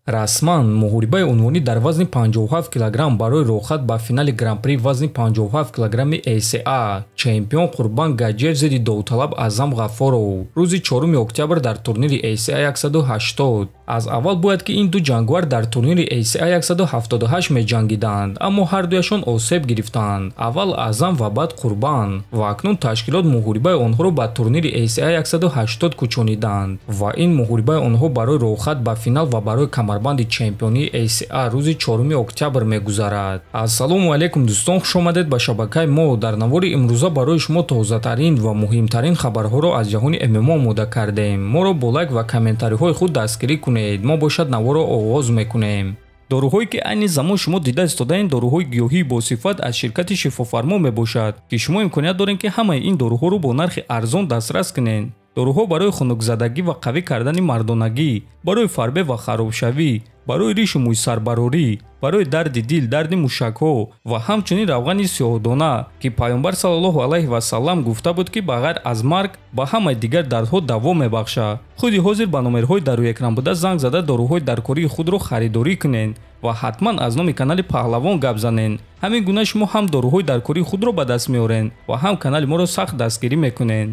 расман муҳорибаи унвонӣ дар вазни 57 кг барои рохат ба финали гран-при вазни 57 кг ACA чемпион Қурбан Гаджиев зидди Довталаб Аъзам Ғаффоров рӯзи 4 октябр дар турнири ACA 180. аз аввал бояд ки ин ду ҷангвар дар турнири ACA 178 меҷангиданд, аммо ҳардуяшон осеб гирифтанд. аввал Аъзам ва баъд Қурбан ва акнун ташкилот муҳорибаи онҳоро ба турнири ACA 180 кӯчониданд ва ин муҳорибаи онҳо барои рохат ба финал ва барои камарбанди чемпионии ACA рӯзи 4 октябр мегузарад. Ассалому алайкум дӯстон, хушомадед ба шабакаи мо. дар навори имрӯза барои шумо тозатарин ва муҳимтарин хабарҳоро аз ҷаҳони ММО омода кардем. моро бо лайк ва комментариҳои худ дастгирӣ кунед. мо бошад наворо оғоз мекунем. доруҳое ки айни замон шумо дида истодаен доруҳои гиёҳии босифат аз ширкати шифофармо мебошад ки шумо имконият доред ки ҳамаи ин доруҳоро бо нархи арзон дастрас кунед. доруҳо барои хунукзадагӣ ва қавӣ кардани мардонагӣ, барои фарбе ва харобшавӣ, барои ришу мӯйсарбарорӣ, барои дарди дил, дарди мушакҳо ва ҳамчунин равғани сиёҳдона ки пайғамбар саллаллоҳу алайҳи васаллам гуфта буд ки ба ғайр аз марг ба ҳамаи дигар дардҳо даво мебахшад. худи ҳозир ба номерҳои дар рӯи экран буда занг зада доруҳои даркории худро харидорӣ кунед ва ҳатман аз номи канали Паҳлавон гап занед. ҳамин гуна шумо ҳам доруҳои даркории худро ба даст меоред ва ҳам канали моро сахт дастгирӣ мекунед.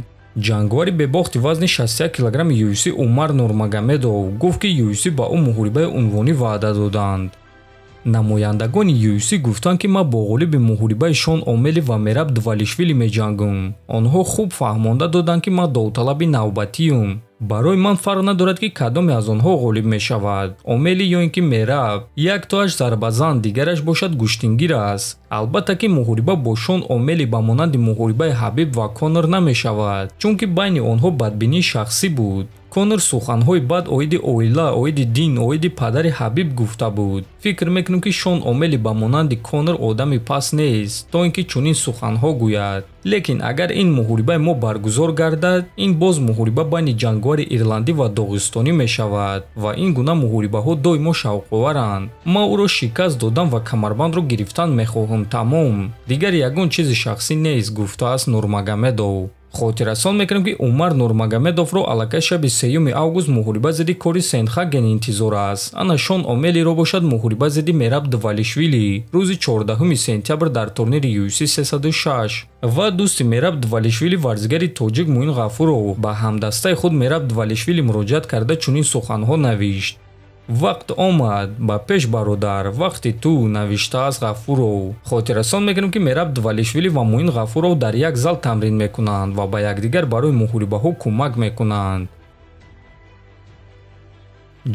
ҷангвари бебохти вазни 61 кг UFC Умар Нурмагомедов гуфт ки UFC ба ӯ муҳорибаи унвонӣ ваъда доданд. намояндагони UFC гуфтанд ки ман бо ғолиби муҳорибаи Шон Омели ва Мераб Двалишвили меҷангум. онҳо хуб фаҳмонда доданд ки ман довталаби навбатиюм. барои ман фарқ надорад ки кадоме аз онҳо ғолиб мешавад, Омели ё ин ки Мераб. як тоаш зарбазан, дигараш бошад гӯштингир аст. албатта ки муҳориба бо Шон Омели ба монанди муҳорибаи Ҳабиб ва Конор намешавад, чунки байни онҳо бадбинии шахсӣ буд. Конор суханҳои бад оиди оила, оиди дин, оиди падари Ҳабиб гуфта буд. фикр мекунам ки Шон Омели ба монанди Конор одами пас нест, то ин ки чунин суханҳо гӯяд. лекин агар ин муҳорибаи мо баргузор гардад, ин боз муҳориба байни ҷангвари ирландӣ ва доғистонӣ мешавад ва ин гуна муҳорибаҳо доимо шавқоваранд. ман ӯро шикаст додам ва камарбандро гирифтан мехоҳам, тамом. дигар ягон чизи шахсӣ нест, гуфтааст Нурмагомедов. хотиррасон мекунем ки Умар Нурмагомедовро аллакай шаби 3 август муҳориба зидди Кори Сендхаген интизор аст. ана Шон Омелиро бошад муҳориба зидди Мераб Двалишвили рӯзи 14 сентябр дар турнири UFC 306. ва дӯсти Мераб Двалишвили варзигари тоҷик Муин Ғафуров ба ҳамдастаи худ Мераб Двалишвили муроҷиат карда чунин суханҳо навишт. вақт омад ба пеш бародар, вақти ту, навиштааст Ғафуров. хотиррасон мекунем ки Мераб Двалишвили ва Муин Ғафуров дар як зал тамрин мекунанд ва ба якдигар барои муҳорибаҳо кӯмак мекунанд.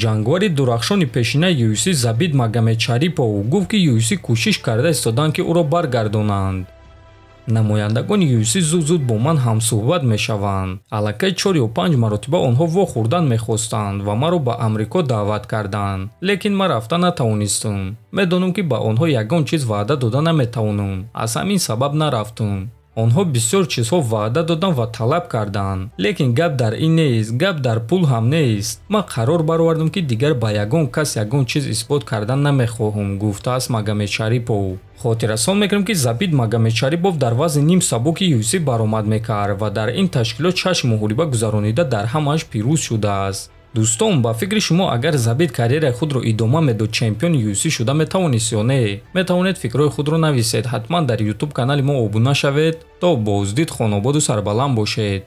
ҷангвари дурахшони пешинаи UFC Забит Магомедшарипов гуфт ки UFC кӯшиш карда истоданд ки ӯро баргардонанд. намояндагони UFC зуд бо ман ҳамсӯҳбат мешаванд. аллакай 4 ё 5 маротиба онҳо вохӯрдан мехостанд ва маро ба Амрико даъват карданд, лекин ман рафта натавонистам. медонам ки ба онҳо ягон чиз ваъда дода наметавонам, аз ҳамин сабаб нарафтам. онҳо бисёр чизҳо ваъда доданд ва талаб карданд, лекин гап дар ин нест, гап дар пул ҳам нест. ман қарор баровардам ки дигар ба ягон кас ягон чиз исбот кардан намехоҳам, гуфтааст Магомедшарипов. хотиррасон мекунем ки Забит Магомедшарипов дар вазни ним сабуки UFC баромад мекард ва дар ин ташкилот 6 муҳориба гузаронида дар ҳамааш пирӯз шудааст. дӯстон, ба фикри шумо агар Забит карьераи худро идома медод, чемпиони UFC шуда метавонист ё не? метавонед фикрҳои худро нависед. ҳатман дар YouTube канали мо обуна шавед. то боздид, хонободу сарбаланд бошед.